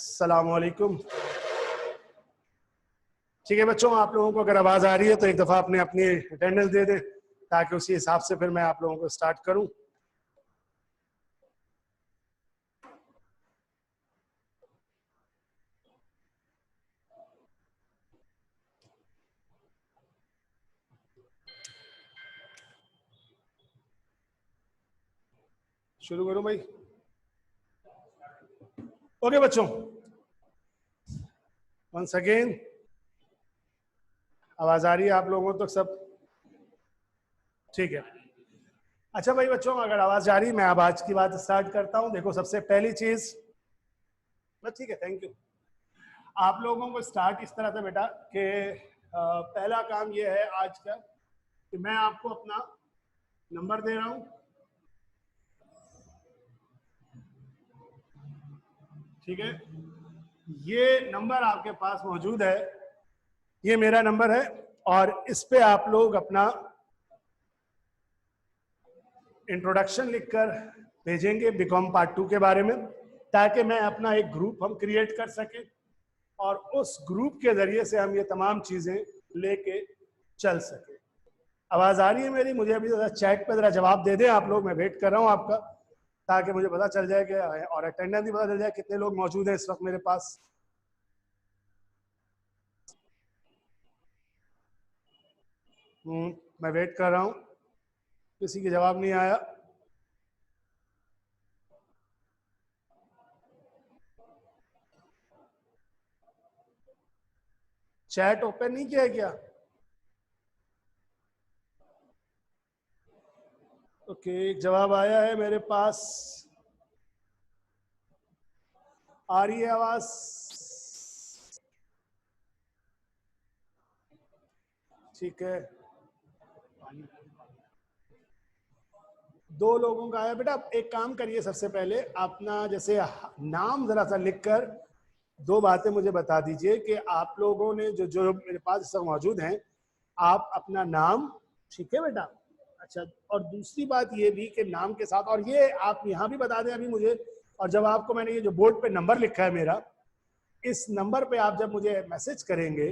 अस्सलामुअलैकुम। ठीक है बच्चों, आप लोगों को अगर आवाज आ रही है तो एक दफा अपने अपनी अटेंडेंस दे दें ताकि उसी हिसाब से फिर मैं आप लोगों को स्टार्ट करूं। शुरू करूं भाई? ओके बच्चों, वंस अगेन आवाज आ रही है आप लोगों तक सब? ठीक है। अच्छा भाई बच्चों, अगर आवाज आ रही है मैं अब आज की बात स्टार्ट करता हूं। देखो सबसे पहली चीज, बस ठीक है, थैंक यू। आप लोगों को स्टार्ट इस तरह से बेटा कि पहला काम ये है आज का कि मैं आपको अपना नंबर दे रहा हूं। ठीक है, ये नंबर आपके पास मौजूद है, ये मेरा नंबर है और इस पे आप लोग अपना इंट्रोडक्शन लिखकर भेजेंगे बीकॉम पार्ट 2 के बारे में, ताकि मैं अपना एक ग्रुप हम क्रिएट कर सकें और उस ग्रुप के जरिए से हम ये तमाम चीजें लेके चल सके। आवाज आ रही है मेरी? मुझे अभी चैट पे जरा जवाब दे दें आप लोग, मैं वेट कर रहा हूं आपका, ताकि मुझे पता चल जाए कि और अटेंडेंस भी पता चल जाए कितने लोग मौजूद हैं इस वक्त मेरे पास। मैं वेट कर रहा हूं, किसी के जवाब नहीं आया। चैट ओपन नहीं किया है क्या? ओके, एक जवाब आया है मेरे पास। आ रही है आवाज? ठीक है, दो लोगों का आया। बेटा एक काम करिए, सबसे पहले अपना जैसे नाम जरा सा लिखकर दो बातें मुझे बता दीजिए कि आप लोगों ने जो जो मेरे पास इस वक्त मौजूद हैं, आप अपना नाम, ठीक है बेटा? अच्छा, और दूसरी बात ये भी कि नाम के साथ, और ये आप यहाँ भी बता दें अभी मुझे, और जब आपको मैंने ये जो बोर्ड पे नंबर लिखा है मेरा, इस नंबर पे आप जब मुझे मैसेज करेंगे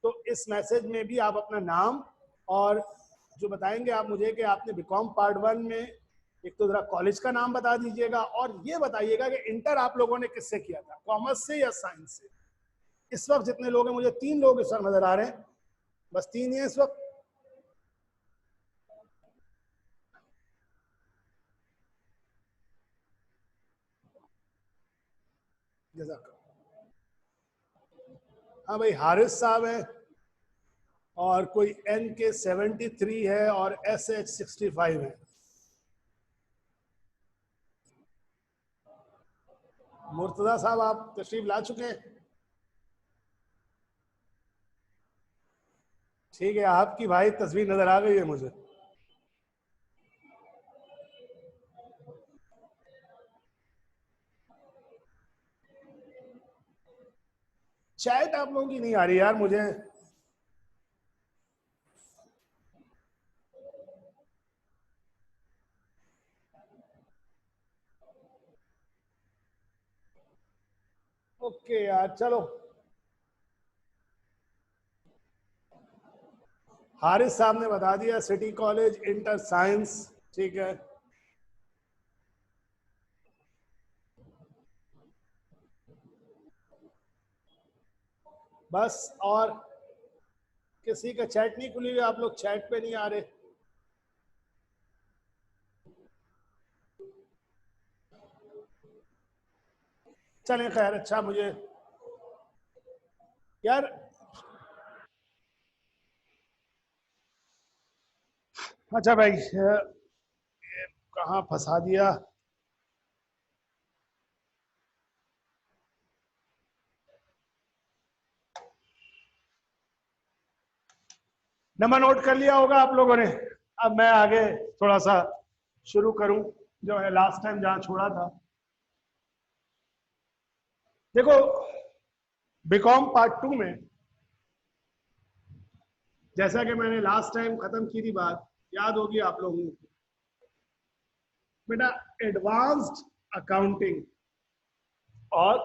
तो इस मैसेज में भी आप अपना नाम और जो बताएंगे आप मुझे कि आपने बीकॉम पार्ट 1 में, एक तो जरा कॉलेज का नाम बता दीजिएगा और ये बताइएगा कि इंटर आप लोगों ने किससे किया था, कॉमर्स से या साइंस से। इस वक्त जितने लोग हैं, मुझे 3 लोग इस वक्त नजर आ रहे हैं, बस 3 ही हैं इस वक्त। हाँ भाई, हारिस साहब है और कोई NK 73 है और SH 65 है। मुर्तजा साहब आप तशरीफ ला चुके हैं? ठीक है, आपकी भाई तस्वीर नजर आ गई है मुझे। चैट आप लोगों की नहीं आ रही यार मुझे। ओके यार, चलो। हारिस साहब ने बता दिया, सिटी कॉलेज इंटर साइंस। ठीक है, बस। और किसी का चैट नहीं खुली हुई? आप लोग चैट पे नहीं आ रहे? चलें खैर, अच्छा मुझे यार, अच्छा भाई कहाँ फंसा दिया? नंबर नोट कर लिया होगा आप लोगों ने। अब मैं आगे थोड़ा सा शुरू करूं, जो है लास्ट टाइम जहां छोड़ा था। देखो, बीकॉम पार्ट 2 में जैसा कि मैंने लास्ट टाइम खत्म की थी बात, याद होगी आप लोगों को बेटा, एडवांस्ड अकाउंटिंग और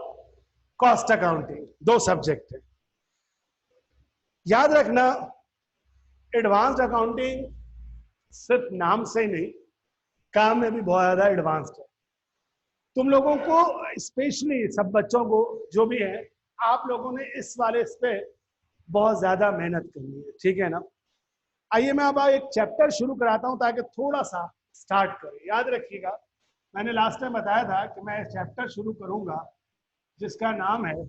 कॉस्ट अकाउंटिंग, दो सब्जेक्ट है। याद रखना एडवांस्ड अकाउंटिंग सिर्फ नाम से ही नहीं, काम में भी बहुत ज्यादा एडवांस्ड है। तुम लोगों को स्पेशली सब बच्चों को जो भी है, आप लोगों ने इस वाले इस पे बहुत ज्यादा मेहनत करनी है, ठीक है ना। आइए मैं अब एक चैप्टर शुरू कराता हूं ताकि थोड़ा सा स्टार्ट करें। याद रखिएगा मैंने लास्ट टाइम बताया था कि मैं चैप्टर शुरू करूंगा जिसका नाम है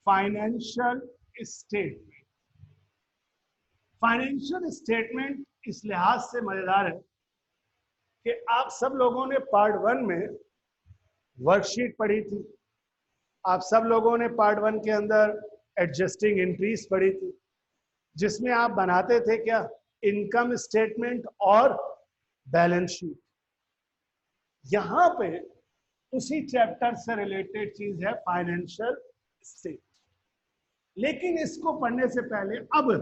फाइनेंशियल स्टेटमेंट। फाइनेंशियल स्टेटमेंट इस लिहाज से मजेदार है कि आप सब लोगों ने पार्ट 1 में वर्कशीट पढ़ी थी, आप सब लोगों ने पार्ट 1 के अंदर एडजस्टिंग एंट्रीज पढ़ी थी, जिसमें आप बनाते थे क्या, इनकम स्टेटमेंट और बैलेंस शीट। यहां पे उसी चैप्टर से रिलेटेड चीज है फाइनेंशियल स्टेटमेंट। लेकिन इसको पढ़ने से पहले अब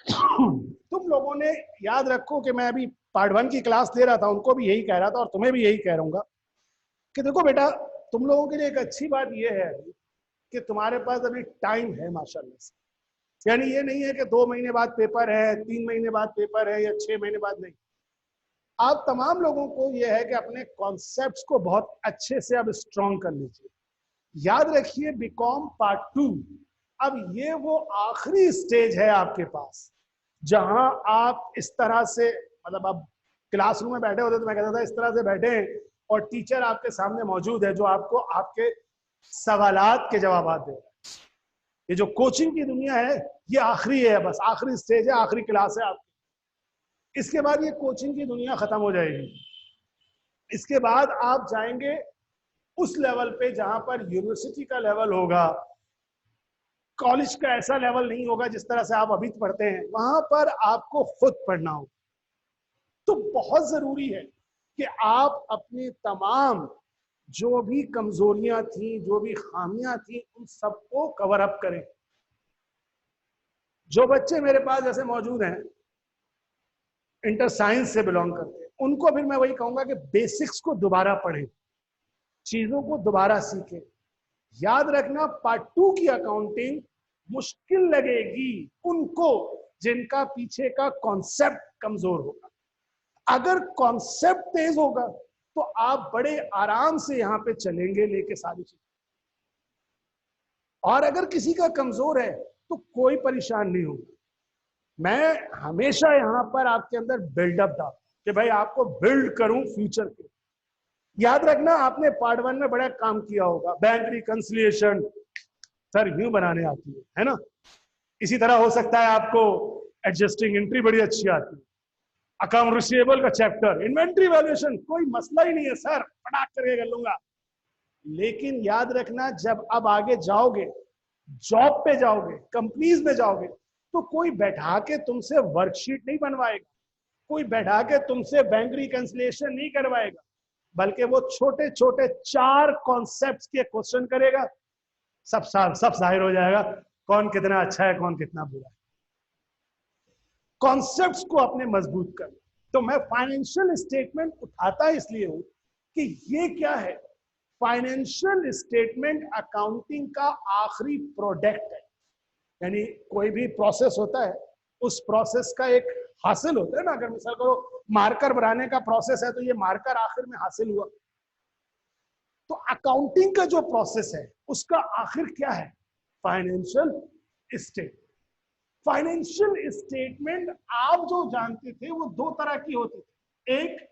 तुम लोगों ने याद रखो कि मैं अभी पार्ट 1 की क्लास दे रहा था, उनको भी यही कह रहा था और तुम्हें भी यही कह रहूंगा कि देखो बेटा, तुम लोगों के लिए एक अच्छी बात यह है कि तुम्हारे पास अभी टाइम है माशाल्लाह से। यानी ये नहीं है कि 2 महीने बाद पेपर है, 3 महीने बाद पेपर है या 6 महीने बाद, नहीं। आप तमाम लोगों को यह है कि अपने कॉन्सेप्ट्स को बहुत अच्छे से अब स्ट्रॉन्ग कर लीजिए। याद रखिए बीकॉम पार्ट 2 अब ये वो आखिरी स्टेज है आपके पास जहां आप इस तरह से, मतलब अब क्लासरूम में बैठे होते तो मैं कहता था इस तरह से बैठे हैं और टीचर आपके सामने मौजूद है जो आपको आपके सवालात के जवाब दे रहा है। ये जो कोचिंग की दुनिया है ये आखिरी है, बस आखिरी स्टेज है, आखिरी क्लास है आपकी। इसके बाद ये कोचिंग की दुनिया खत्म हो जाएगी। इसके बाद आप जाएंगे उस लेवल पे जहां पर यूनिवर्सिटी का लेवल होगा, कॉलेज का ऐसा लेवल नहीं होगा जिस तरह से आप अभी पढ़ते हैं, वहां पर आपको खुद पढ़ना होगा। तो बहुत जरूरी है कि आप अपनी तमाम जो भी कमजोरियां थी, जो भी खामियां थी, उन सबको कवर अप करें। जो बच्चे मेरे पास जैसे मौजूद हैं, इंटर साइंस से बिलोंग करते हैं, उनको फिर मैं वही कहूंगा कि बेसिक्स को दोबारा पढ़ें, चीजों को दोबारा सीखें। याद रखना पार्ट 2 की अकाउंटिंग मुश्किल लगेगी उनको जिनका पीछे का कॉन्सेप्ट कमजोर होगा। अगर कॉन्सेप्ट तेज होगा तो आप बड़े आराम से यहां पे चलेंगे लेके सारी चीजें। और अगर किसी का कमजोर है तो कोई परेशान नहीं होगा। मैं हमेशा यहां पर आपके अंदर बिल्डअप डालता कि भाई आपको बिल्ड करूं फ्यूचर के। याद रखना आपने पार्ट 1 में बड़ा काम किया होगा, बैंक रिकंसिलिएशन सर यूं बनाने आती है ना। इसी तरह हो सकता है आपको एडजस्टिंग एंट्री बड़ी अच्छी आती है, अकाउंट रिसीवेबल का चैप्टर, इन्वेंट्री वैल्यूएशन कोई मसला ही नहीं है सर, फटाक करके कर लूंगा। लेकिन याद रखना जब अब आगे जाओगे, जॉब पे जाओगे, कंपनीज में जाओगे, तो कोई बैठा के तुमसे वर्कशीट नहीं बनवाएगा, कोई बैठा के तुमसे बैंक रिकंसिलिएशन नहीं करवाएगा, बल्कि वो छोटे छोटे 4 कॉन्सेप्ट्स के क्वेश्चन करेगा। सब जाहिर हो जाएगा कौन कितना अच्छा है, कौन कितना बुरा है। कॉन्सेप्ट्स को अपने मजबूत कर। तो मैं फाइनेंशियल स्टेटमेंट उठाता इसलिए हूं कि ये क्या है, फाइनेंशियल स्टेटमेंट अकाउंटिंग का आखिरी प्रोडक्ट है। यानी कोई भी प्रोसेस होता है, उस प्रोसेस का एक हासिल होता है ना। अगर मिसाल करो मार्कर बनाने का प्रोसेस है तो ये मार्कर आखिर में हासिल हुआ। तो अकाउंटिंग का जो प्रोसेस है उसका आखिर क्या है, फाइनेंशियल स्टेटमेंट। फाइनेंशियल स्टेटमेंट आप जो जानते थे वो 2 तरह की होती थी। एक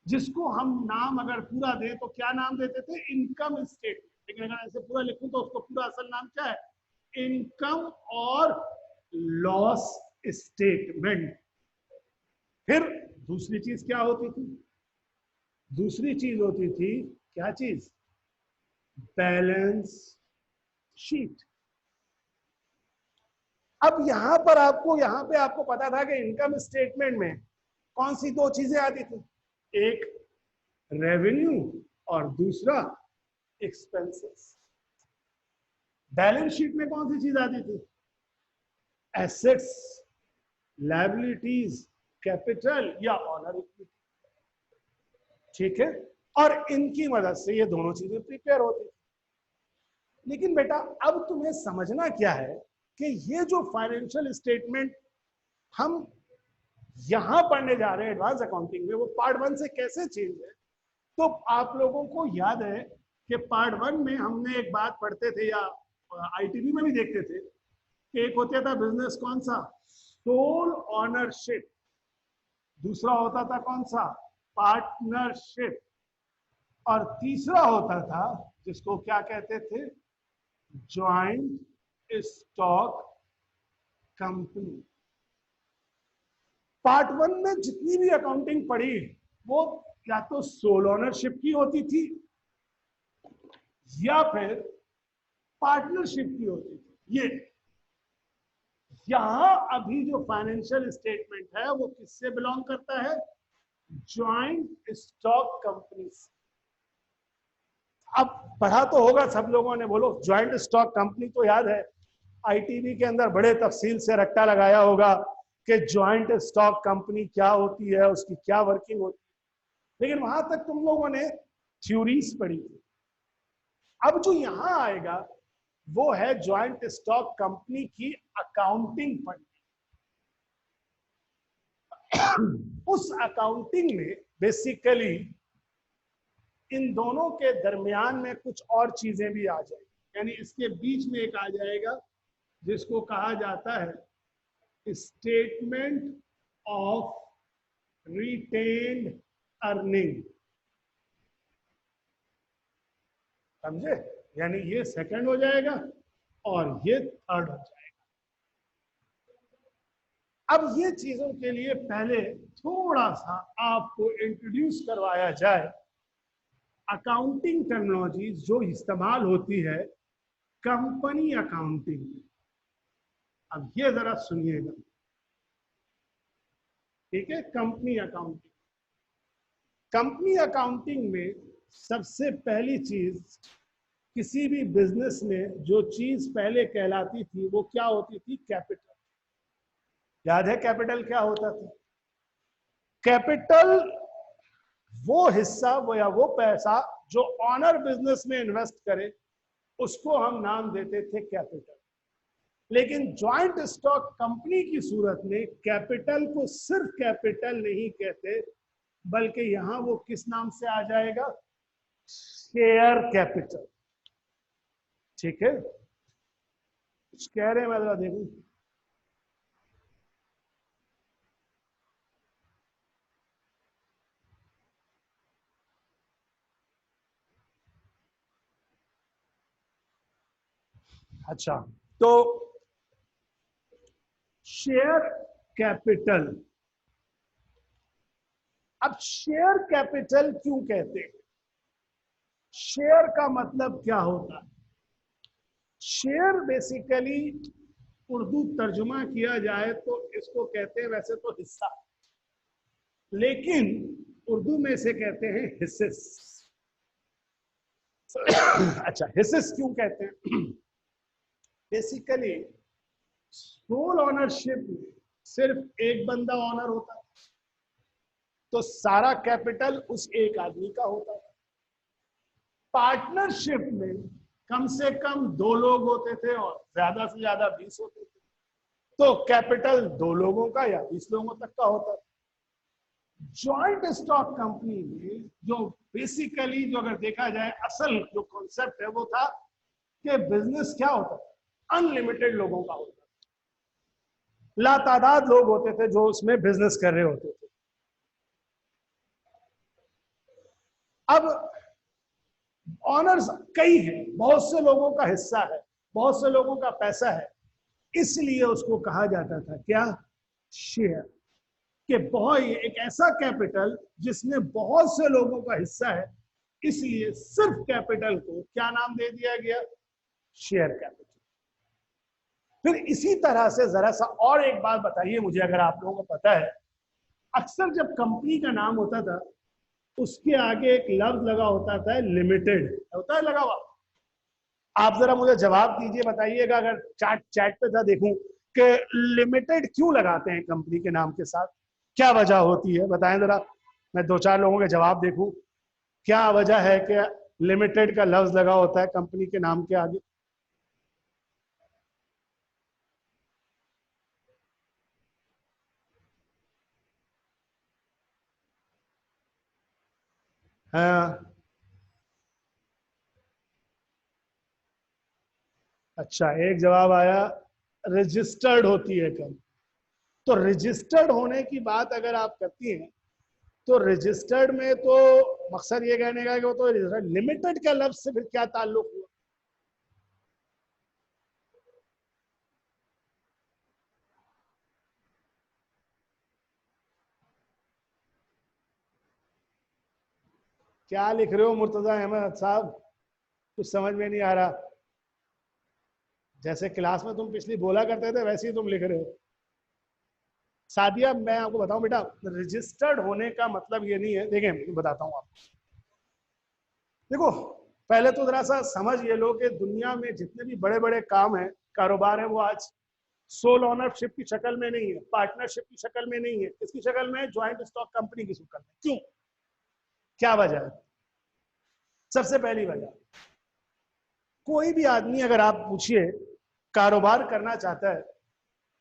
जिसको हम नाम अगर पूरा दें तो क्या नाम देते थे, इनकम स्टेटमेंट। लेकिन अगर ऐसे पूरा लिखूं तो उसको पूरा असल नाम क्या है, इनकम और लॉस स्टेटमेंट। फिर दूसरी चीज क्या होती थी, दूसरी चीज होती थी क्या चीज, बैलेंस शीट। अब यहां पे आपको पता था कि इनकम स्टेटमेंट में कौन सी 2 चीजें आती थी, एक रेवेन्यू और दूसरा एक्सपेंसेस। बैलेंस शीट में कौन सी चीज आती थी, एसेट्स, लायबिलिटीज, कैपिटल या ऑनर इक्विटी। ठीक है, और इनकी मदद से ये दोनों चीजें प्रिपेयर होती थी। लेकिन बेटा अब तुम्हें समझना क्या है कि ये जो फाइनेंशियल स्टेटमेंट हम यहां पढ़ने जा रहे हैं एडवांस अकाउंटिंग में, वो पार्ट 1 से कैसे चेंज है। तो आप लोगों को याद है कि पार्ट 1 में हमने एक बात पढ़ते थे, या आईटीबी में भी देखते थे, कि एक होता था बिजनेस कौन सा, सोल ऑनरशिप, दूसरा होता था कौन सा, पार्टनरशिप, और तीसरा होता था जिसको क्या कहते थे, ज्वाइंट स्टॉक कंपनी। पार्ट 1 में जितनी भी अकाउंटिंग पढ़ी वो या तो सोल ऑनरशिप की होती थी या फिर पार्टनरशिप की होती थी। ये यहां अभी जो फाइनेंशियल स्टेटमेंट है वो किससे बिलोंग करता है, ज्वाइंट स्टॉक कंपनी से। अब पढ़ा तो होगा सब लोगों ने, बोलो ज्वाइंट स्टॉक कंपनी तो याद है, आईटीबी के अंदर बड़े तफसील से रट्टा लगाया होगा कि ज्वाइंट स्टॉक कंपनी क्या होती है, उसकी क्या वर्किंग होती है, लेकिन वहां तक तुम लोगों ने थ्योरीज पढ़ी थी। अब जो यहां आएगा वो है ज्वाइंट स्टॉक कंपनी की अकाउंटिंग पढ़नी। उस अकाउंटिंग में बेसिकली इन दोनों के दरमियान में कुछ और चीजें भी आ जाएंगी, यानी इसके बीच में एक आ जाएगा जिसको कहा जाता है स्टेटमेंट ऑफ रिटेन्ड अर्निंग। समझे, यानी ये सेकंड हो जाएगा और ये थर्ड हो जाएगा। अब ये चीजों के लिए पहले थोड़ा सा आपको इंट्रोड्यूस करवाया जाए अकाउंटिंग टर्मिनोलॉजी जो इस्तेमाल होती है कंपनी अकाउंटिंग। अब ये जरा सुनिएगा, ठीक है। कंपनी अकाउंटिंग, कंपनी अकाउंटिंग में सबसे पहली चीज, किसी भी बिजनेस में जो चीज पहले कहलाती थी वो क्या होती थी, कैपिटल। याद है कैपिटल क्या होता था, कैपिटल वो हिस्सा वो या वो पैसा जो ऑनर बिजनेस में इन्वेस्ट करे उसको हम नाम देते थे कैपिटल। लेकिन ज्वाइंट स्टॉक कंपनी की सूरत में कैपिटल को सिर्फ कैपिटल नहीं कहते, बल्कि यहां वो किस नाम से आ जाएगा, शेयर कैपिटल। ठीक है, कुछ कह रहे हैं, मैं जरा देखूं। अच्छा, तो शेयर कैपिटल। अब शेयर कैपिटल क्यों कहते हैं, शेयर का मतलब क्या होता है। शेयर बेसिकली उर्दू तर्जुमा किया जाए तो इसको कहते हैं वैसे तो हिस्सा, लेकिन उर्दू में से कहते हैं हिस्सेस। अच्छा, हिस्सेस क्यों कहते हैं, बेसिकली सोल ऑनरशिप में सिर्फ एक बंदा ऑनर होता है तो सारा कैपिटल उस एक आदमी का होता है। पार्टनरशिप में कम से कम 2 लोग होते थे और ज्यादा से ज्यादा 20 होते थे, तो कैपिटल 2 लोगों का या 20 लोगों तक का होता था। ज्वाइंट स्टॉक कंपनी में जो बेसिकली जो अगर देखा जाए असल जो कॉन्सेप्ट है वो था कि बिजनेस क्या होता है, अनलिमिटेड लोगों का होता है, लातादाद लोग होते थे जो उसमें बिजनेस कर रहे होते थे। अब ऑनर्स कई हैं, बहुत से लोगों का हिस्सा है, बहुत से लोगों का पैसा है, इसलिए उसको कहा जाता था क्या, शेयर। कि बहुत एक ऐसा कैपिटल जिसमें बहुत से लोगों का हिस्सा है, इसलिए सिर्फ कैपिटल को क्या नाम दे दिया गया, शेयर कैपिटल। फिर इसी तरह से जरा सा और एक बात बताइए मुझे, अगर आप लोगों को पता है, अक्सर जब कंपनी का नाम होता था उसके आगे एक लफ्ज लगा होता था लिमिटेड, होता है लगा हुआ। आप जरा मुझे जवाब दीजिए, बताइएगा, अगर चैट पे था देखूं कि लिमिटेड क्यों लगाते हैं कंपनी के नाम के साथ, क्या वजह होती है, बताएं जरा, मैं 2-4 लोगों के जवाब देखूं क्या वजह है कि लिमिटेड का लफ्ज लगा होता है कंपनी के नाम के आगे। हाँ, अच्छा एक जवाब आया, रजिस्टर्ड होती है कम। तो रजिस्टर्ड होने की बात अगर आप करती हैं तो रजिस्टर्ड में तो मकसद ये कहने का कि वो तो लिमिटेड का लफ्ज से फिर क्या ताल्लुक हुआ। क्या लिख रहे हो मुर्तजा अहमद साहब, कुछ समझ में नहीं आ रहा। जैसे क्लास में तुम पिछली बोला करते थे वैसे ही तुम लिख रहे हो। सादिया मैं आपको बताऊं बेटा, रजिस्टर्ड होने का मतलब ये नहीं है, देखें बताता हूँ आपको। देखो, पहले तो जरा सा समझ ये लो कि दुनिया में जितने भी बड़े बड़े काम हैं, कारोबार है, वो आज सोल ओनरशिप की शक्ल में नहीं है, पार्टनरशिप की शक्ल में नहीं है, किसकी शक्ल में है? ज्वाइंट स्टॉक कंपनी की शक्ल में। क्यों? क्या वजह है? सबसे पहली वजह, कोई भी आदमी अगर आप पूछिए कारोबार करना चाहता है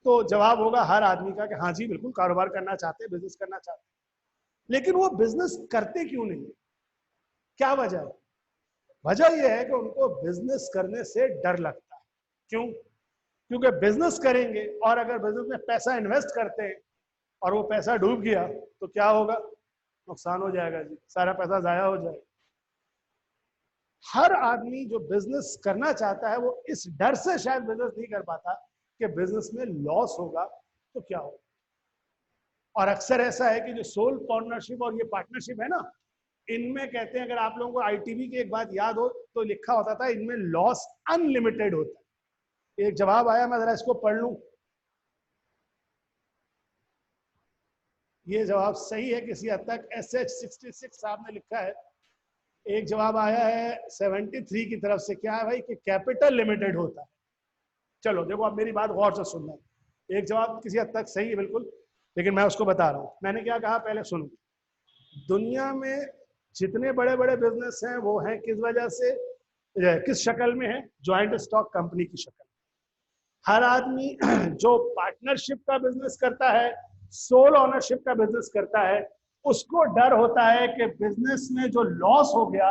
तो जवाब होगा हर आदमी का कि हाँ जी बिल्कुल कारोबार करना चाहते हैं, बिजनेस करना चाहते हैं। लेकिन वो बिजनेस करते क्यों नहीं है? क्या वजह है? वजह यह है कि उनको बिजनेस करने से डर लगता है। क्यों? क्योंकि बिजनेस करेंगे और अगर बिजनेस में पैसा इन्वेस्ट करते हैं और वो पैसा डूब गया तो क्या होगा? नुकसान हो जाएगा जी, सारा पैसा जाया हो जाएगा। हर आदमी जो बिजनेस करना चाहता है वो इस डर से शायद बिजनेस नहीं कर पाता कि बिजनेस में लॉस होगा तो क्या होगा। और अक्सर ऐसा है कि जो सोल पार्टनरशिप और ये पार्टनरशिप है ना, इनमें कहते हैं, अगर आप लोगों को आईटीबी की एक बात याद हो तो लिखा होता था इनमें लॉस अनलिमिटेड होता है। एक जवाब आया, मैं जरा इसको पढ़ लूं। ये जवाब सही है किसी हद तक, SH66 साहब ने लिखा है। एक जवाब आया है 73 की तरफ से, क्या है भाई? कि कैपिटल लिमिटेड होता है। चलो देखो, अब मेरी बात गौर से सुनना। एक जवाब किसी हद तक सही है बिल्कुल, लेकिन मैं उसको बता रहा हूं। मैंने क्या कहा पहले सुनो। दुनिया में जितने बड़े बड़े बिजनेस हैं वो हैं किस वजह से, किस शक्ल में है? ज्वाइंट स्टॉक कंपनी की शक्ल। हर आदमी जो पार्टनरशिप का बिजनेस करता है, सोल ओनरशिप का बिजनेस करता है, उसको डर होता है कि बिजनेस में जो लॉस हो गया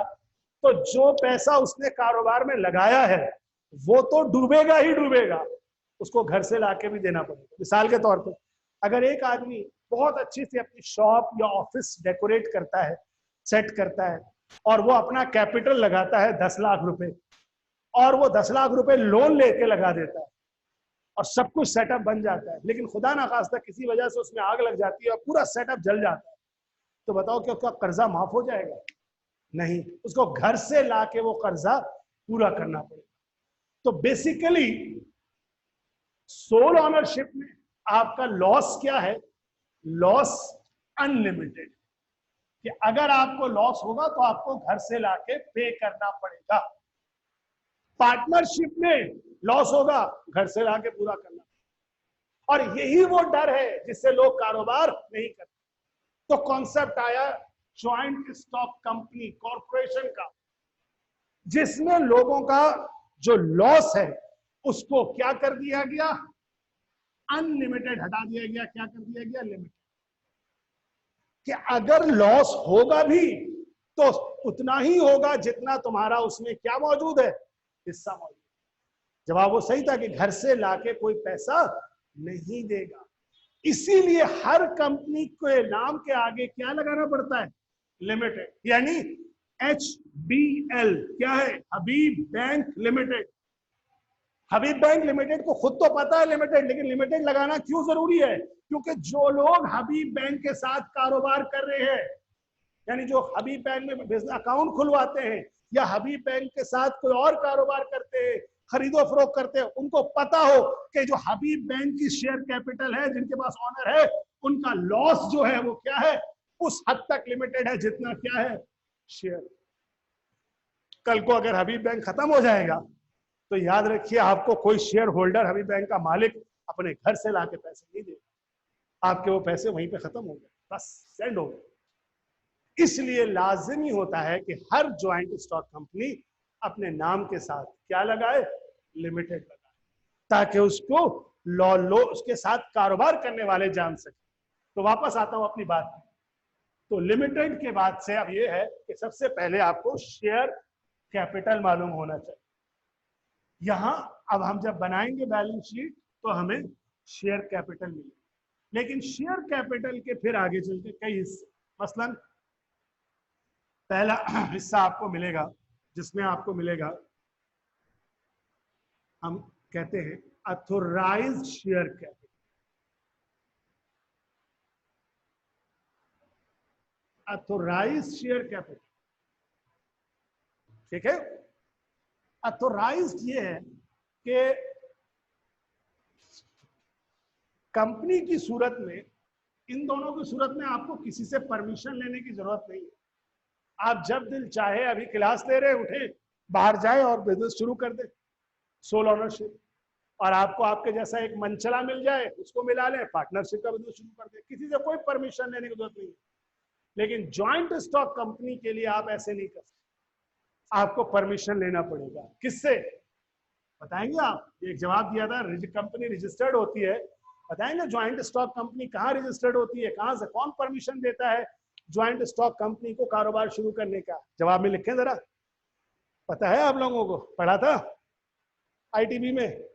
तो जो पैसा उसने कारोबार में लगाया है वो तो डूबेगा ही डूबेगा, उसको घर से लाके भी देना पड़ेगा। मिसाल के तौर पे, अगर एक आदमी बहुत अच्छी से अपनी शॉप या ऑफिस डेकोरेट करता है, सेट करता है, और वो अपना कैपिटल लगाता है 10 लाख रुपए, और वो 10 लाख रुपए लोन लेके लगा देता है और सब कुछ सेटअप बन जाता है, लेकिन खुदा ना खास्ता किसी वजह से उसमें आग लग जाती है और पूरा सेटअप जल जाता है, तो बताओ क्या क्या कर्जा माफ हो जाएगा? नहीं, उसको घर से लाके वो कर्जा पूरा करना पड़ेगा। तो बेसिकली सोल ओनरशिप में आपका लॉस क्या है? लॉस अनलिमिटेड, कि अगर आपको लॉस होगा तो आपको घर से लाके पे करना पड़ेगा। पार्टनरशिप में लॉस होगा, घर से लाके पूरा करना। और यही वो डर है जिससे लोग कारोबार नहीं करते। तो कॉन्सेप्ट आया ज्वाइंट स्टॉक कंपनी कॉर्पोरेशन का, जिसमें लोगों का जो लॉस है उसको क्या कर दिया गया? अनलिमिटेड हटा दिया गया। क्या कर दिया गया? लिमिटेड। कि अगर लॉस होगा भी तो उतना ही होगा जितना तुम्हारा उसमें क्या मौजूद है? हिस्सा मौजूद। जवाब वो सही था कि घर से लाके कोई पैसा नहीं देगा। इसीलिए हर कंपनी के नाम के आगे क्या लगाना पड़ता है? लिमिटेड। यानी HBL क्या है? हबीब बैंक लिमिटेड। हबीब बैंक लिमिटेड को खुद तो पता है लिमिटेड, लेकिन लिमिटेड लगाना क्यों जरूरी है? क्योंकि जो लोग हबीब बैंक के साथ कारोबार कर रहे हैं, यानी जो हबीब बैंक में बिजनेस अकाउंट खुलवाते हैं या हबीब बैंक के साथ कोई और कारोबार करते हैं, खरीदो फरोख्त करते हैं, उनको पता हो कि जो हबीब बैंक की शेयर कैपिटल है, जिनके पास ऑनर है, उनका लॉस जो है वो क्या है? उस हद तक लिमिटेड है जितना क्या है? शेयर। कल को अगर हबीब बैंक खत्म हो जाएगा तो याद रखिए आपको कोई शेयर होल्डर, हबीब बैंक का मालिक अपने घर से लाके पैसे नहीं देगा, आपके वो पैसे वहीं पे खत्म हो गए, बस सेंड हो गए। इसलिए लाजिमी होता है कि हर ज्वाइंट स्टॉक कंपनी अपने नाम के साथ क्या लगाए? लिमिटेड लगाए, ताकि उसको लो उसके साथ कारोबार करने वाले जान सके। तो वापस आता हूं अपनी बात में। तो लिमिटेड के बाद से अब ये है कि सबसे पहले आपको शेयर कैपिटल मालूम होना चाहिए। यहां अब हम जब बनाएंगे बैलेंस शीट तो हमें शेयर कैपिटल मिलेगा, लेकिन शेयर कैपिटल के फिर आगे चलते कई हिस्से, मसलन पहला हिस्सा आपको मिलेगा जिसमें आपको मिलेगा, हम कहते हैं authorised share capital. Authorised share capital, ठीक है। अथोराइज्ड ये है कि कंपनी की सूरत में, इन दोनों की सूरत में आपको किसी से परमिशन लेने की जरूरत नहीं है। आप जब दिल चाहे, अभी क्लास ले रहे उठे, बाहर जाए और बिजनेस शुरू कर दे, सोल ओनरशिप। और आपको आपके जैसा एक मंचला मिल जाए, उसको मिला ले, पार्टनरशिप का बिजनेस शुरू कर दे, किसी से कोई परमिशन लेने की जरूरत नहीं है। लेकिन ज्वाइंट स्टॉक कंपनी के लिए आप ऐसे नहीं कर सकते, आपको परमिशन लेना पड़ेगा। किससे बताएंगे आप? एक जवाब दिया था, कंपनी रजिस्टर्ड होती है। बताएंगे ज्वाइंट स्टॉक कंपनी कहाँ रजिस्टर्ड होती है, कहाँ से कौन परमिशन देता है ज्वाइंट स्टॉक कंपनी को कारोबार शुरू करने का? जवाब में लिखें जरा, पता है आप लोगों को? पढ़ा था आईटीबी में।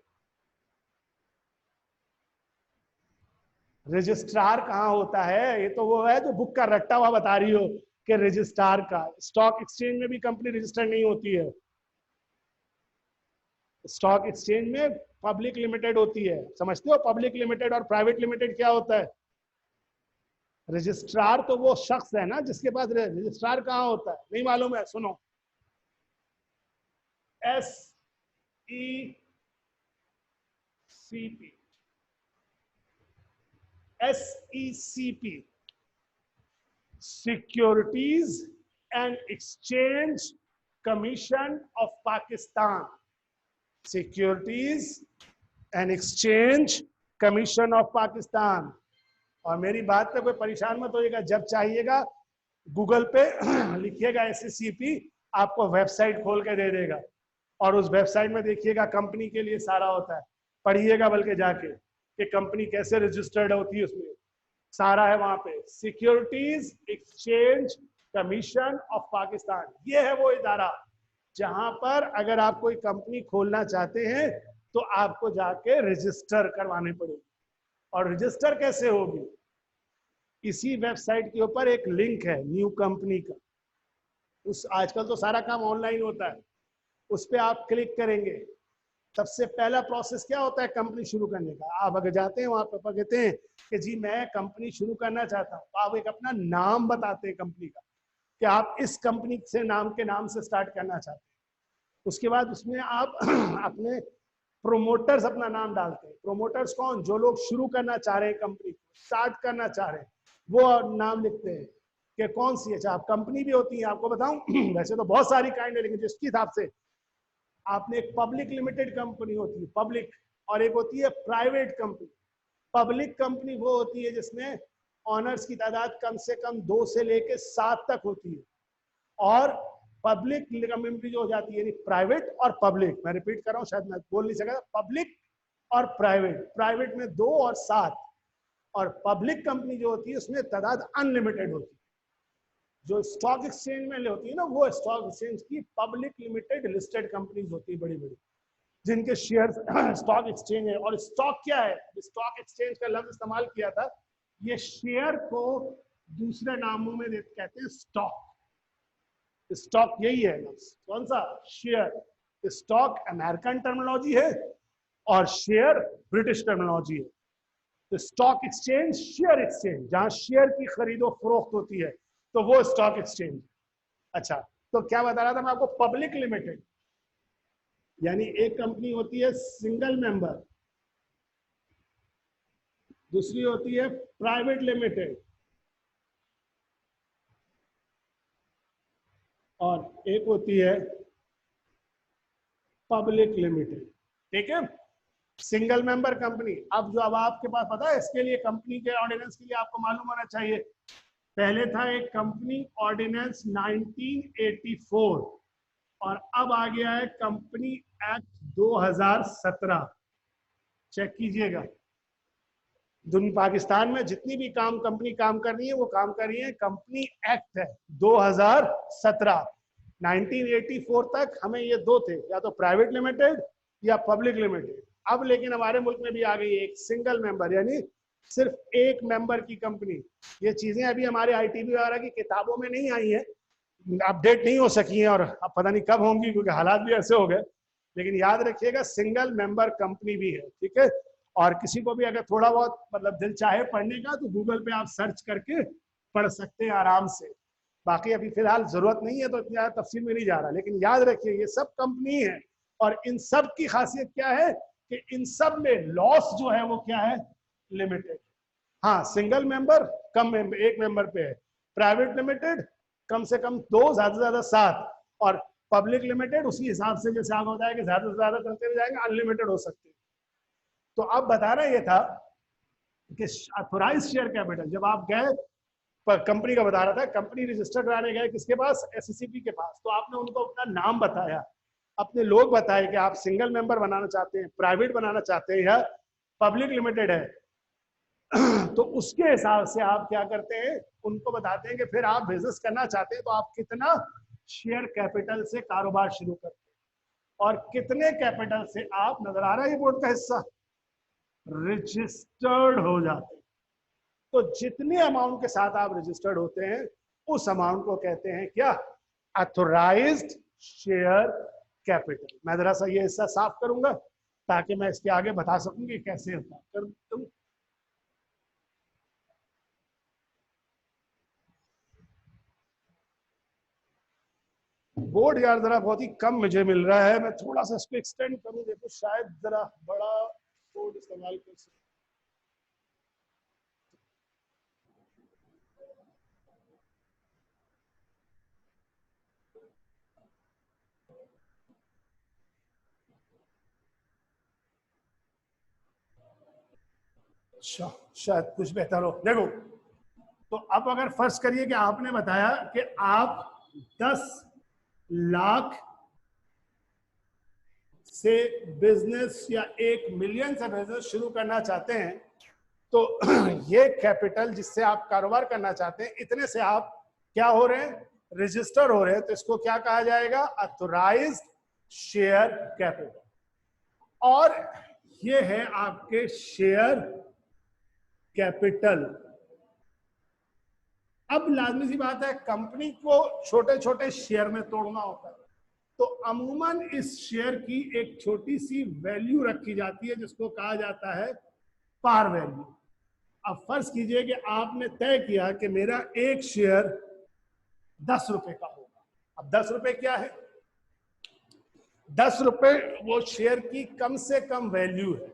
रजिस्ट्रार कहाँ होता है? ये तो वो है जो बुक का रट्टा हुआ बता रही हो कि रजिस्ट्रार का। स्टॉक एक्सचेंज में भी कंपनी रजिस्टर्ड नहीं होती है। स्टॉक एक्सचेंज में पब्लिक लिमिटेड होती है। समझते हो पब्लिक लिमिटेड और प्राइवेट लिमिटेड क्या होता है? रजिस्ट्रार तो वो शख्स है ना जिसके पास, रजिस्ट्रार कहाँ होता है नहीं मालूम है? सुनो, SECP, SECP, securities and exchange commission of Pakistan. Securities and exchange commission of Pakistan. और मेरी बात पे कोई परेशान मत होइएगा, जब चाहिएगा गूगल पे लिखिएगा SECP, आपको वेबसाइट खोल के दे देगा। और उस वेबसाइट में देखिएगा कंपनी के लिए सारा होता है, पढ़िएगा बल्कि जाके कि कंपनी कैसे रजिस्टर्ड होती है, उसमें सारा है वहां पे। Securities exchange commission of Pakistan, ये है वो इदारा जहां पर अगर आप कोई कंपनी खोलना चाहते हैं तो आपको जाके रजिस्टर करवाने पड़ेगी। और रजिस्टर कैसे होगी? इसी वेबसाइट के ऊपर एक लिंक है न्यू कंपनी का, उस आजकल तो सारा काम ऑनलाइन होता है, उस पर आप क्लिक करेंगे। सबसे पहला प्रोसेस क्या होता है कंपनी शुरू करने का? आप अगर जाते हैं वहां पर कहते हैं कि जी मैं कंपनी शुरू करना चाहता हूँ, तो आप एक अपना नाम बताते हैं कंपनी का कि आप इस कंपनी से नाम के नाम से स्टार्ट करना चाहते हैं। उसके बाद उसमें आप अपने प्रोमोटर्स अपना नाम डालते हैं। प्रोमोटर्स कौन? जो लोग शुरू करना चाह रहे हैं, कंपनी स्टार्ट करना चाह रहे हैं, वो नाम लिखते हैं कि कौन सी। अच्छा, आप कंपनी भी होती है, आपको बताऊं वैसे तो बहुत सारी काइंड है, लेकिन जिसके हिसाब से आपने एक पब्लिक लिमिटेड कंपनी होती है, पब्लिक, और एक होती है प्राइवेट कंपनी। पब्लिक कंपनी वो होती है जिसमें ऑनर्स की तादाद कम से कम 2 से लेकर 7 तक होती है। और पब्लिक कंपनी जो हो जाती है, प्राइवेट और पब्लिक, मैं रिपीट कर रहा हूं, शायद मैं बोल नहीं सका, पब्लिक और प्राइवेट, प्राइवेट में 2 और 7, और पब्लिक कंपनी जो होती है उसमें तादाद अनलिमिटेड होती है। जो स्टॉक एक्सचेंज में होती है ना, वो स्टॉक एक्सचेंज की पब्लिक लिमिटेड लिस्टेड कंपनीज होती है, बड़ी बड़ी, जिनके शेयर स्टॉक एक्सचेंज है। और स्टॉक क्या है? स्टॉक एक्सचेंज का लफ्ज इस्तेमाल किया था, ये शेयर को दूसरे नामों में कहते हैं स्टॉक। स्टॉक यही है लफ्ज, कौन सा? शेयर। स्टॉक अमेरिकन टर्मिनोलॉजी है और शेयर ब्रिटिश टर्मिनोलॉजी है। तो स्टॉक एक्सचेंज शेयर एक्सचेंज, जहां शेयर की खरीदो फरोख्त होती है, तो वो स्टॉक एक्सचेंज। अच्छा, तो क्या बता रहा था मैं आपको? पब्लिक लिमिटेड यानी एक कंपनी होती है सिंगल मेंबर, दूसरी होती है प्राइवेट लिमिटेड, और एक होती है पब्लिक लिमिटेड। ठीक है, सिंगल मेंबर कंपनी। अब जो अब आपके पास पता है, इसके लिए कंपनी के ऑर्डिनेंस के लिए आपको मालूम होना चाहिए। पहले था एक कंपनी ऑर्डिनेंस 1984, और अब आ गया है कंपनी एक्ट 2017। चेक कीजिएगा, पाकिस्तान में जितनी भी कंपनी काम कर रही है वो काम कर रही है, कंपनी एक्ट है 2017, 1984 तक हमें ये दो थे, या तो प्राइवेट लिमिटेड या पब्लिक लिमिटेड। अब लेकिन हमारे मुल्क में भी आ गई एक सिंगल मेंबर, यानी सिर्फ एक मेंबर की कंपनी। ये चीजें अभी हमारे आईटीबी वगैरह की किताबों में नहीं आई है, अपडेट नहीं हो सकी हैं, और अब पता नहीं कब होंगी क्योंकि हालात भी ऐसे हो गए। लेकिन याद रखिएगा सिंगल मेंबर कंपनी भी है, ठीक है। और किसी को भी अगर थोड़ा बहुत मतलब दिल चाहे पढ़ने का तो गूगल पे आप सर्च करके पढ़ सकते हैं आराम से। बाकी अभी फिलहाल जरूरत नहीं है तो इतना तफसील में नहीं जा रहा, लेकिन याद रखिए ये सब कंपनी है और इन सब की खासियत क्या है कि इन सब में लॉस जो है वो क्या है, लिमिटेड। हाँ, सिंगल मेंबर कम मेंबर, एक मेंबर पे है। प्राइवेट लिमिटेड कम से कम 2, ज्यादा से ज्यादा 7, और पब्लिक लिमिटेड उसी हिसाब से जैसे आगे होता है कि ज्यादा से ज्यादा करते हुए जाएंगे, अनलिमिटेड हो सकते हैं। तो अब बताना ये था कि ऑथोराइज शेयर कैपिटल, जब आप गए कंपनी का बता रहा था, कंपनी रजिस्टर कराने गए किसके पास, एससीसीपी के पास, तो आपने उनको अपना नाम बताया, अपने लोग बताए कि आप सिंगल मेंबर बनाना चाहते हैं, प्राइवेट बनाना चाहते हैं या पब्लिक लिमिटेड है। तो उसके हिसाब से आप क्या करते हैं, उनको बताते हैं कि फिर आप बिजनेस करना चाहते हैं तो आप कितना शेयर कैपिटल से कारोबार शुरू करते हैं और कितने कैपिटल से आप, नजर आ रहा है ये बोर्ड का हिस्सा, रजिस्टर्ड हो जाते हैं। तो जितने अमाउंट के साथ आप रजिस्टर्ड होते हैं उस अमाउंट को कहते हैं क्या, ऑथोराइज्ड शेयर कैपिटल। मैं जरा सा ये हिस्सा साफ करूंगा ताकि मैं इसके आगे बता सकूं कि कैसे होता है। बोर्ड यार जरा बहुत ही कम मुझे मिल रहा है, मैं थोड़ा सा इसको एक्सटेंड करूं, देखो शायद जरा बड़ा बोर्ड इस्तेमाल कर सकूं। अच्छा, शायद कुछ बेहतर हो। देखो, तो अब अगर फर्ज करिए कि आपने बताया कि आप 10 लाख से बिजनेस या 1 मिलियन से बिजनेस शुरू करना चाहते हैं, तो ये कैपिटल जिससे आप कारोबार करना चाहते हैं, इतने से आप क्या हो रहे हैं, रजिस्टर हो रहे हैं, तो इसको क्या कहा जाएगा, ऑथोराइज्ड शेयर कैपिटल। और ये है आपके शेयर कैपिटल। अब लाजमी सी बात है, कंपनी को छोटे छोटे शेयर में तोड़ना होता है, तो अमूमन इस शेयर की एक छोटी सी वैल्यू रखी जाती है जिसको कहा जाता है पार वैल्यू। अब फर्ज कीजिए कि आपने तय किया कि मेरा एक शेयर 10 रुपए का होगा। अब 10 रुपए क्या है, 10 रुपए वो शेयर की कम से कम वैल्यू है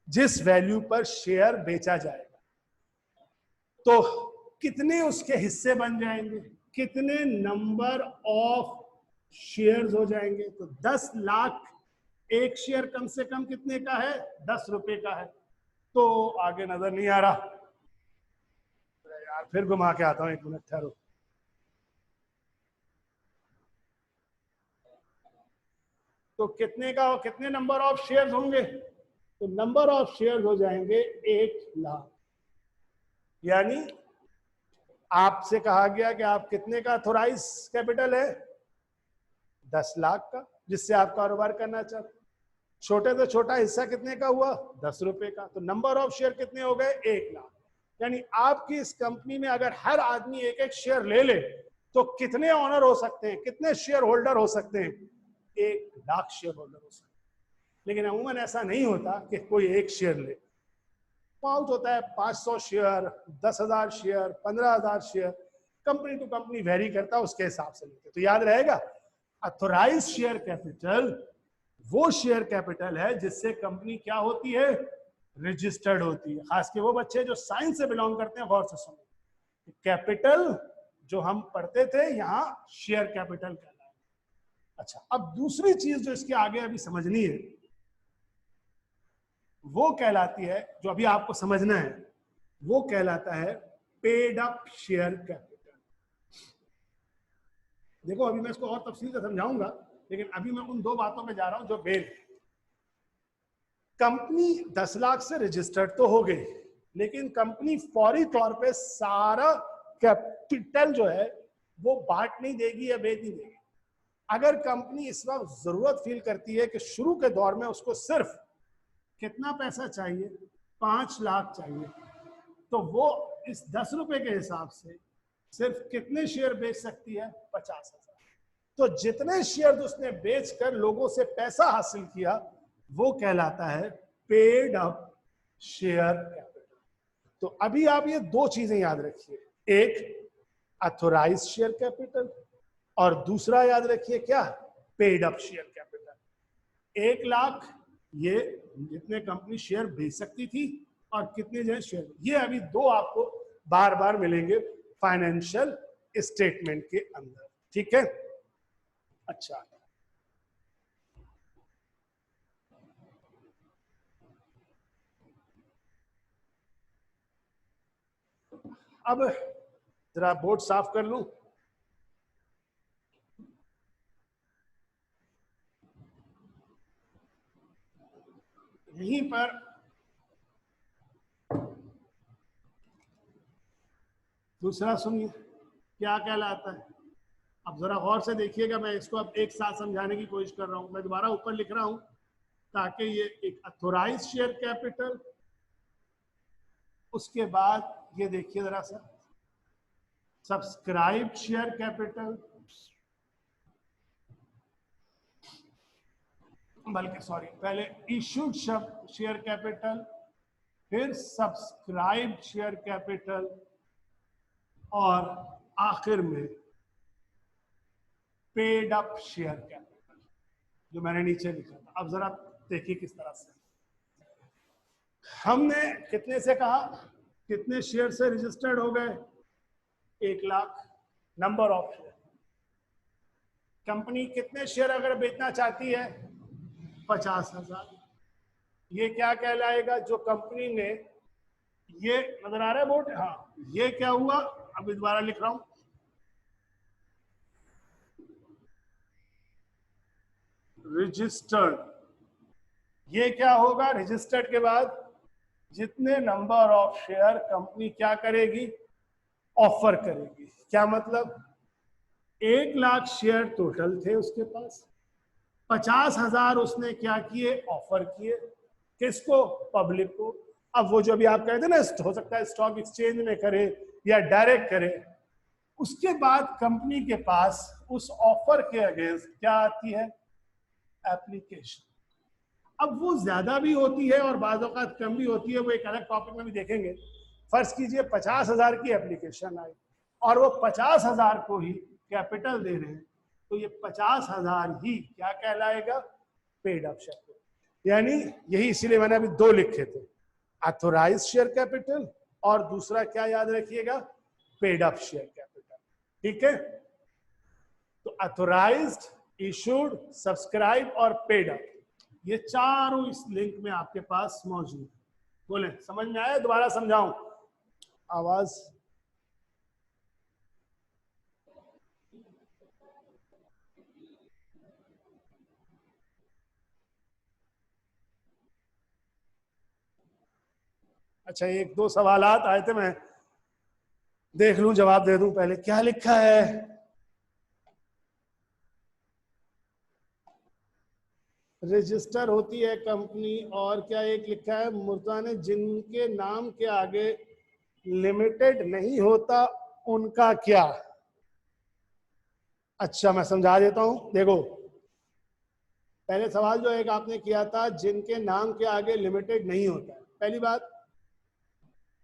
जिस वैल्यू पर शेयर बेचा जाएगा। तो कितने उसके हिस्से बन जाएंगे, कितने नंबर ऑफ शेयर्स हो जाएंगे, तो 10 लाख एक शेयर कम से कम कितने का है, 10 रुपए का है। तो आगे नजर नहीं आ रहा यार, फिर घुमा के आता हूं, 1 मिनट ठहरो। तो कितने का, कितने नंबर ऑफ शेयर्स होंगे, तो नंबर ऑफ शेयर्स हो जाएंगे 1 लाख। यानी आपसे कहा गया कि आप कितने का ऑथोराइज कैपिटल है, 10 लाख का, जिससे आप कारोबार करना चाहते हैं। छोटे से छोटा हिस्सा कितने का हुआ, 10 रुपए का, तो नंबर ऑफ शेयर कितने हो गए, 1 लाख। यानी आपकी इस कंपनी में अगर हर आदमी एक एक शेयर ले ले तो कितने ऑनर हो सकते हैं, कितने शेयर होल्डर हो सकते हैं, 1 लाख शेयर होल्डर हो सकते हैं। लेकिन अमूमन ऐसा नहीं होता कि कोई एक शेयर ले, पाउच होता है 500 share, 10,000 share, 15,000 share, company to company vary करता है, उसके हिसाब से लेते। तो याद रहेगा, ऑथोराइज शेयर कैपिटल वो शेयर कैपिटल है जिससे कंपनी क्या होती है, रजिस्टर्ड होती है। खास के वो बच्चे जो साइंस से बिलोंग करते हैं गौर से सुनो, कैपिटल जो हम पढ़ते थे यहाँ शेयर कैपिटल कहलाता है। अच्छा, अब दूसरी चीज जो इसके आगे अभी समझनी है वो कहलाती है, जो अभी आपको समझना है वो कहलाता है पेड अप शेयर कैपिटल। देखो अभी मैं इसको और तफसील से समझाऊंगा, लेकिन अभी मैं उन 2 बातों पे जा रहा हूं जो मेन। कंपनी 10 लाख से रजिस्टर्ड तो हो गई, लेकिन कंपनी फौरी तौर पे सारा कैपिटल जो है वो बांट नहीं देगी या बेच नहीं देगी। अगर कंपनी इस वक्त जरूरत फील करती है कि शुरू के दौर में उसको सिर्फ कितना पैसा चाहिए, 5 लाख चाहिए, तो वो इस 10 रुपए के हिसाब से सिर्फ कितने शेयर बेच सकती है? 50,000। तो जितने शेयर उसने बेचकर लोगों से पैसा हासिल किया वो कहलाता है पेड अप शेयर कैपिटल। तो अभी आप ये दो चीजें याद रखिए, एक ऑथोराइज शेयर कैपिटल और दूसरा याद रखिए क्या? Paid up share capital. 1 lakh ये जितने कंपनी शेयर बेच सकती थी और कितने जो शेयर, ये अभी दो आपको बार बार मिलेंगे फाइनेंशियल स्टेटमेंट के अंदर, ठीक है? अच्छा, अब जरा बोर्ड साफ कर लूं। यहीं पर दूसरा सुनिए क्या कहलाता है। अब जरा गौर से देखिएगा, मैं इसको अब एक साथ समझाने की कोशिश कर रहा हूं। मैं दोबारा ऊपर लिख रहा हूं ताकि ये एक ऑथोराइज शेयर कैपिटल, उसके बाद ये देखिए जरा सा सब्सक्राइब शेयर कैपिटल, बल्कि सॉरी पहले इशूड शेयर कैपिटल, फिर सब्सक्राइब शेयर कैपिटल और आखिर में पेड अप शेयर कैपिटल जो मैंने नीचे लिखा था। अब जरा देखिए किस तरह से हमने कितने से कहा, कितने शेयर से रजिस्टर्ड हो गए? 1 lakh number of share. Company कितने शेयर अगर बेचना चाहती है? 50,000। ये क्या कहलाएगा? जो कंपनी ने, ये नजर आ रहा है बोर्ड? हाँ, ये क्या हुआ? अभी दोबारा लिख रहा हूं, रजिस्टर्ड। ये क्या होगा? रजिस्टर्ड के बाद जितने नंबर ऑफ शेयर कंपनी क्या करेगी? ऑफर करेगी। क्या मतलब? 1 लाख शेयर टोटल थे उसके पास, 50,000 उसने क्या किए? ऑफर किए। किसको? पब्लिक को। अब वो जो अभी आप कहते हैं ना, हो सकता है स्टॉक एक्सचेंज में करे या डायरेक्ट करे, उसके बाद कंपनी के पास उस ऑफर के अगेंस्ट क्या आती है? एप्लीकेशन। अब वो ज्यादा भी होती है और बाज़ औक़ात कम भी होती है, वो एक अलग टॉपिक में भी देखेंगे। फर्ज कीजिए 50,000 की एप्लीकेशन आई और वो 50,000 को ही कैपिटल दे रहे हैं, तो ये 50,000 ही क्या कहलाएगा? Paid up share. यानी यही इसीलिए मैंने अभी दो लिखे थे, ऑथोराइज शेयर कैपिटल और दूसरा क्या याद रखिएगा? पेड अप शेयर कैपिटल, ठीक है? तो ऑथोराइज्ड, इशूड, सब्सक्राइब और पेड अप, ये चारों इस लिंक में आपके पास मौजूद है। बोले समझ में आया? दोबारा समझाऊं? आवाज अच्छा, एक दो सवालात आए थे, मैं देख लूं, जवाब दे दूं। पहले क्या लिखा है? रजिस्टर होती है कंपनी और क्या एक लिखा है मुर्तजा ने, जिनके नाम के आगे लिमिटेड नहीं होता उनका क्या? अच्छा, मैं समझा देता हूं। देखो, पहले सवाल जो एक आपने किया था, जिनके नाम के आगे लिमिटेड नहीं होता। पहली बात,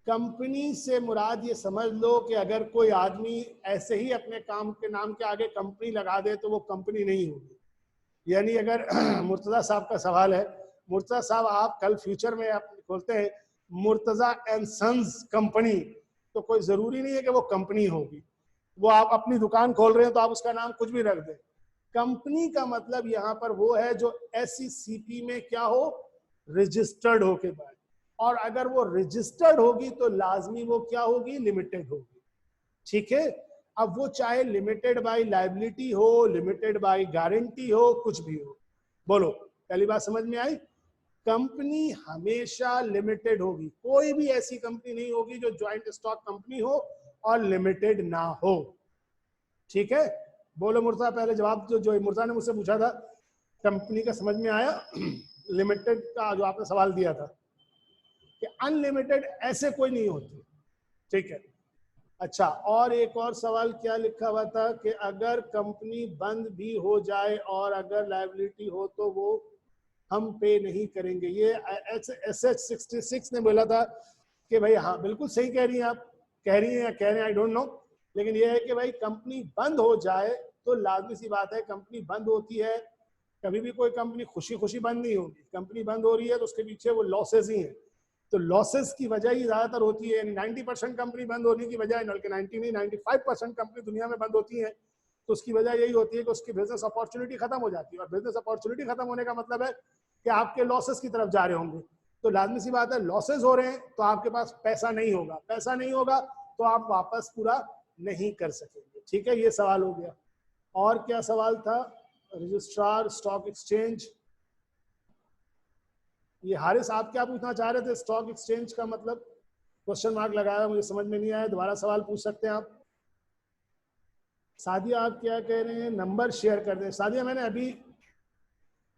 कंपनी से मुराद ये समझ लो कि अगर कोई आदमी ऐसे ही अपने काम के नाम के आगे कंपनी लगा दे तो वो कंपनी नहीं होगी। यानी अगर मुर्तजा साहब का सवाल है, मुर्तजा साहब आप कल फ्यूचर में आप खोलते हैं मुर्तजा एंड सन्स कंपनी, तो कोई जरूरी नहीं है कि वो कंपनी होगी। वो आप अपनी दुकान खोल रहे हैं तो आप उसका नाम कुछ भी रख दें। कंपनी का मतलब यहाँ पर वो है जो SECP में क्या हो? रजिस्टर्ड हो के बाद। और अगर वो रजिस्टर्ड होगी तो लाजमी वो क्या होगी? लिमिटेड होगी, ठीक है? अब वो चाहे लिमिटेड बाय लायबिलिटी हो, लिमिटेड बाय गारंटी हो, कुछ भी हो। बोलो, पहली बात समझ में आई? कंपनी हमेशा लिमिटेड होगी, कोई भी ऐसी कंपनी नहीं होगी जो ज्वाइंट स्टॉक कंपनी हो और लिमिटेड ना हो। ठीक है, बोलो मुर्ता, पहले जवाब जो मुर्ता ने मुझसे पूछा था कंपनी का समझ में आया? लिमिटेड का जो आपने सवाल दिया था कि अनलिमिटेड ऐसे कोई नहीं होती। ठीक है, अच्छा, और एक और सवाल क्या लिखा हुआ था कि अगर कंपनी बंद भी हो जाए और अगर लायबिलिटी हो तो वो हम पे नहीं करेंगे। ये SH66 ने बोला था कि भाई हाँ बिल्कुल सही कह रही हैं आप, कह रही हैं या कह रहे हैं आई डोंट नो, लेकिन ये है कि भाई कंपनी बंद हो जाए तो लाजमी सी बात है, कंपनी बंद होती है, कभी भी कोई कंपनी खुशी खुशी बंद नहीं होगी। कंपनी बंद हो रही है तो उसके पीछे वो लॉसेज ही हैं, तो लॉसेस की वजह ही ज्यादातर होती है। 90% कंपनी बंद होने की वजह, बल्कि 90 नहीं 95% कंपनी दुनिया में बंद होती है, तो उसकी वजह यही होती है कि उसकी बिजनेस अपॉर्चुनिटी खत्म हो जाती है, और बिजनेस अपॉर्चुनिटी खत्म होने का मतलब है कि आपके लॉसेस की तरफ जा रहे होंगे। तो लाजमी सी बात है, लॉसेस हो रहे हैं तो आपके पास पैसा नहीं होगा, पैसा नहीं होगा तो आप वापस पूरा नहीं कर सकेंगे। ठीक है, ये सवाल हो गया। और क्या सवाल था? रजिस्ट्रार स्टॉक एक्सचेंज, ये हारिस आप क्या पूछना चाह रहे थे? स्टॉक एक्सचेंज का मतलब क्वेश्चन मार्क लगाया, मुझे समझ में नहीं आया, दोबारा सवाल पूछ सकते हैं आप। सादिया आप क्या कह रहे हैं? नंबर शेयर कर दें। सादिया मैंने अभी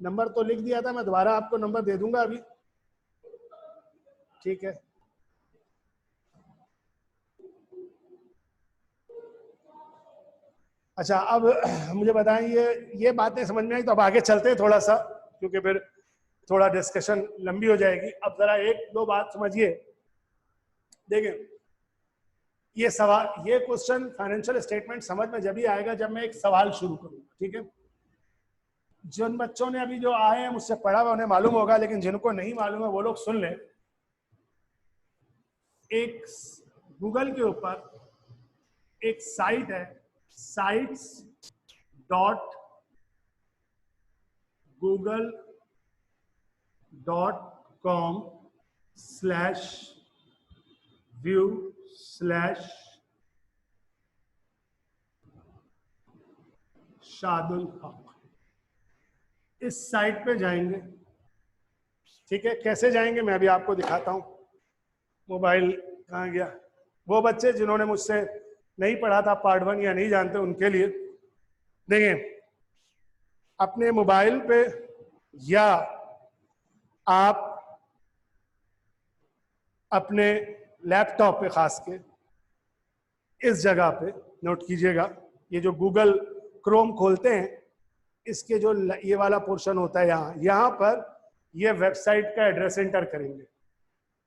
नंबर तो लिख दिया था, मैं दोबारा आपको नंबर दे दूंगा अभी। ठीक है, अच्छा अब मुझे बताएं, ये बातें समझ में आई तो अब आगे चलते हैं थोड़ा सा, क्योंकि फिर थोड़ा डिस्कशन लंबी हो जाएगी। अब जरा एक दो बात समझिए। देखें, ये सवाल, ये क्वेश्चन फाइनेंशियल स्टेटमेंट समझ में जब भी आएगा जब मैं एक सवाल शुरू करूंगा। ठीक है, जिन बच्चों ने अभी जो आए हैं मुझसे पढ़ा हुआ उन्हें मालूम होगा, लेकिन जिनको नहीं मालूम है वो लोग सुन लें। एक गूगल के ऊपर एक साइट है, sites.google.com/view/शादुल हक। इस साइट पे जाएंगे। ठीक है, कैसे जाएंगे मैं अभी आपको दिखाता हूं। मोबाइल कहाँ गया? वो बच्चे जिन्होंने मुझसे नहीं पढ़ा था पार्ट 1 या नहीं जानते उनके लिए देखें, अपने मोबाइल पे या आप अपने लैपटॉप पे खास के इस जगह पे नोट कीजिएगा, ये जो गूगल क्रोम खोलते हैं इसके जो ये वाला पोर्शन होता है यहाँ पर ये वेबसाइट का एड्रेस एंटर करेंगे,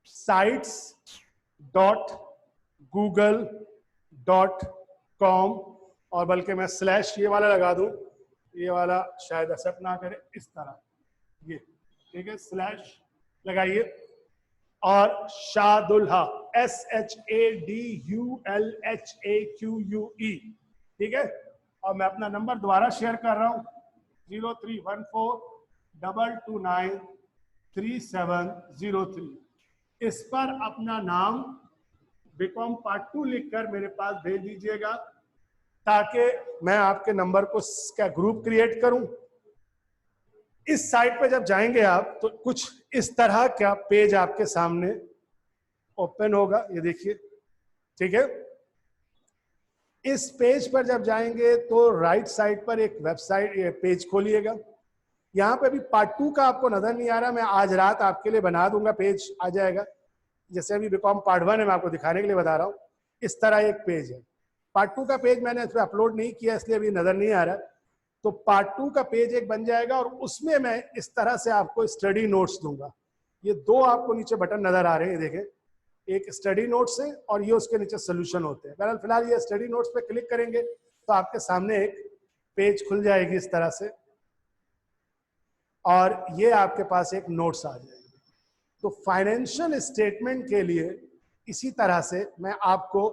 sites.google.com, और बल्कि मैं स्लैश ये वाला लगा दूं, ये वाला शायद एक्सेप्ट ना करे, इस तरह ये। ठीक है, स्लैश लगाइए और शादुल हक SHADULHAQUE। ठीक है, और मैं अपना नंबर दोबारा शेयर कर रहा हूं 031422933703। इस पर अपना नाम बीकॉम पार्ट 2 लिखकर मेरे पास भेज दीजिएगा ताकि मैं आपके नंबर को क्या ग्रुप क्रिएट करूं। इस साइट पे जब जाएंगे आप तो कुछ इस तरह का पेज आपके सामने ओपन होगा, ये देखिए। ठीक है, इस पेज पर जब जाएंगे तो राइट साइड पर एक वेबसाइट ये पेज खोलिएगा। यहाँ पे अभी पार्ट 2 का आपको नजर नहीं आ रहा, मैं आज रात आपके लिए बना दूंगा, पेज आ जाएगा। जैसे अभी बीकॉम पार्ट 1 है, मैं आपको दिखाने के लिए बता रहा हूँ। इस तरह एक पेज है। पार्ट 2 का पेज मैंने इस पर अपलोड नहीं किया इसलिए अभी नजर नहीं आ रहा। तो पार्ट 2 का पेज एक बन जाएगा और उसमें मैं इस तरह से आपको स्टडी नोट्स दूंगा। ये दो आपको नीचे बटन नजर आ रहे हैं, देखें, एक स्टडी नोट्स है और ये उसके नीचे सोल्यूशन होते हैं। बहरहाल फिलहाल ये स्टडी नोट्स पे क्लिक करेंगे तो आपके सामने एक पेज खुल जाएगी इस तरह से, और ये आपके पास एक नोट्स आ जाएगी। तो फाइनेंशियल स्टेटमेंट के लिए इसी तरह से मैं आपको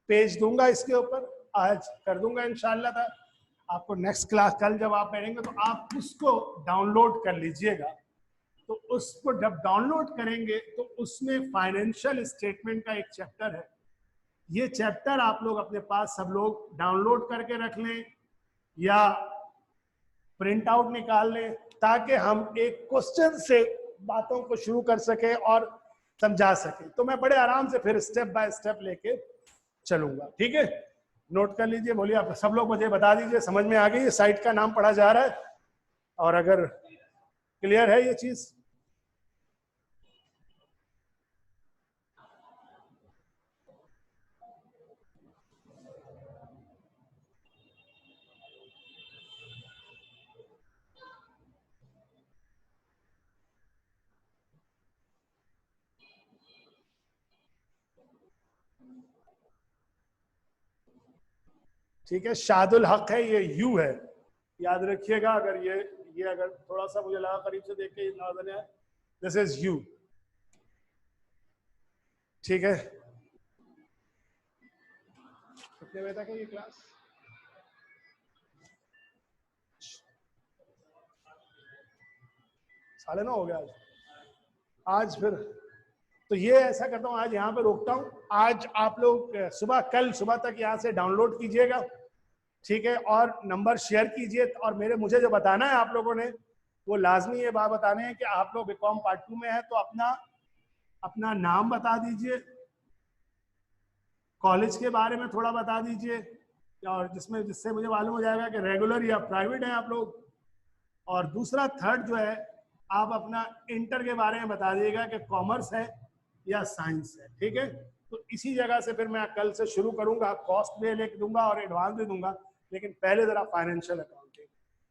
पेज दूंगा, इसके ऊपर आज कर दूंगा इंशाल्लाह था। आपको नेक्स्ट क्लास कल जब आप पढ़ेंगे तो आप उसको डाउनलोड कर लीजिएगा। तो उसको जब डाउनलोड करेंगे तो उसमें फाइनेंशियल स्टेटमेंट का एक चैप्टर है। ये चैप्टर आप लोग अपने पास सब लोग डाउनलोड करके रख लें या प्रिंट आउट निकाल लें, ताकि हम एक क्वेश्चन से बातों को शुरू कर सके और समझा सके। तो मैं बड़े आराम से फिर स्टेप बाय स्टेप लेके चलूंगा, ठीक है। नोट कर लीजिए, बोलिए आप सब लोग, मुझे बता दीजिए समझ में आ गई, साइट का नाम पढ़ा जा रहा है और अगर क्लियर है ये चीज। ठीक है, शादुल हक है, ये यू है, याद रखिएगा। अगर ये अगर थोड़ा सा मुझे लगा करीब से देख के नाजन है, दिस इज यू, ठीक है। कितने बजे तक है ये क्लास? 9:30 हो गया आज फिर। तो ये ऐसा करता हूँ, आज यहाँ पे रोकता हूँ। आज आप लोग सुबह, कल सुबह तक यहाँ से डाउनलोड कीजिएगा, ठीक है, और नंबर शेयर कीजिए। और मुझे जो बताना है आप लोगों ने, वो लाजमी ये बात बताने हैं कि आप लोग बीकॉम पार्ट 2 में है, तो अपना नाम बता दीजिए, कॉलेज के बारे में थोड़ा बता दीजिए, और जिससे मुझे मालूम हो जाएगा कि रेगुलर या प्राइवेट है आप लोग। और दूसरा थर्ड जो है, आप अपना इंटर के बारे में बता दीजिएगा कि कॉमर्स है या साइंस है, ठीक है। तो इसी जगह से फिर मैं कल से शुरू करूंगा, कॉस्ट भी लिख दूंगा और एडवांस भी दूंगा, लेकिन पहले जरा फाइनेंशियल अकाउंटिंग।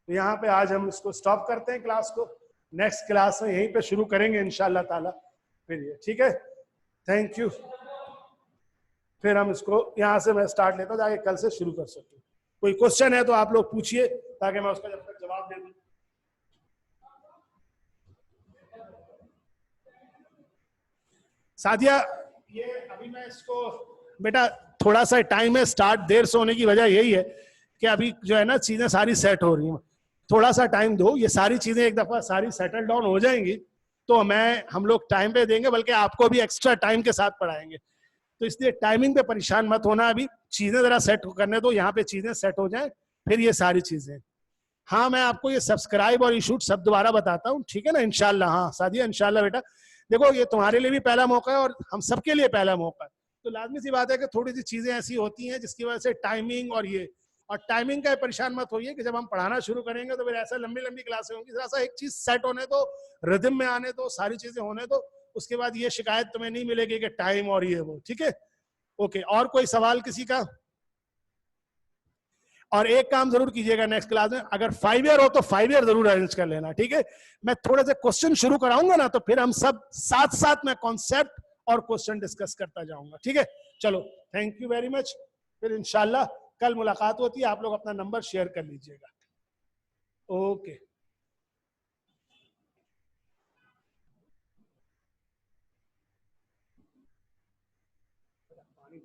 तो यहाँ पे आज हम इसको स्टॉप करते हैं क्लास को, नेक्स्ट क्लास में यहीं पे शुरू करेंगे इंशाल्लाह ताला फिर ये, ठीक है। Thank you. फिर हम इसको यहाँ से मैं स्टार्ट लेता हूँ, ताकि कल से शुरू कर सकूँ। कोई क्वेश्चन है तो आप लोग पूछिए, ताकि मैं उसका जब तक जवाब दे दूँ। सादिया, ये अभी मैं इसको, बेटा थोड़ा सा टाइम है, स्टार्ट देर से होने की वजह यही है कि अभी जो है ना चीजें सारी सेट हो रही हैं। थोड़ा सा टाइम दो, ये सारी चीजें एक दफा सारी सेटल डाउन हो जाएंगी तो हम लोग टाइम पे देंगे, बल्कि आपको भी एक्स्ट्रा टाइम के साथ पढ़ाएंगे। तो इसलिए टाइमिंग पे परेशान मत होना, अभी चीजें जरा सेट करने दो, यहाँ पे चीजें सेट हो जाए, फिर ये सारी चीजें। हाँ, मैं आपको ये सब्सक्राइब और इशूट सब दोबारा बताता हूँ, ठीक है ना, इंशाल्लाह। हाँ सादिया, इंशाल्लाह बेटा। देखो, ये तुम्हारे लिए भी पहला मौका है और हम सबके लिए पहला मौका है। तो लाजमी सी बात है कि थोड़ी सी चीजें ऐसी होती हैं जिसकी वजह से टाइमिंग और टाइमिंग का परेशान मत होइए कि जब हम पढ़ाना शुरू करेंगे तो फिर ऐसा लंबी लंबी क्लासें होंगी। जरा सा एक चीज सेट होने दो, रिदम में आने दो, सारी चीजें होने दो, उसके बाद ये शिकायत तुम्हें नहीं मिलेगी कि टाइम और ये वो, ठीक है। ओके, और कोई सवाल किसी का? और एक काम जरूर कीजिएगा नेक्स्ट क्लास में, अगर 5 ईयर हो तो 5 ईयर जरूर अरेंज कर लेना, ठीक है। मैं थोड़े से क्वेश्चन शुरू कराऊंगा ना, तो फिर हम सब साथ साथ में कॉन्सेप्ट और क्वेश्चन डिस्कस करता जाऊंगा, ठीक है। चलो, थैंक यू वेरी मच। फिर इंशाल्लाह कल मुलाकात होती है, आप लोग अपना नंबर शेयर कर लीजिएगा। ओके। पानी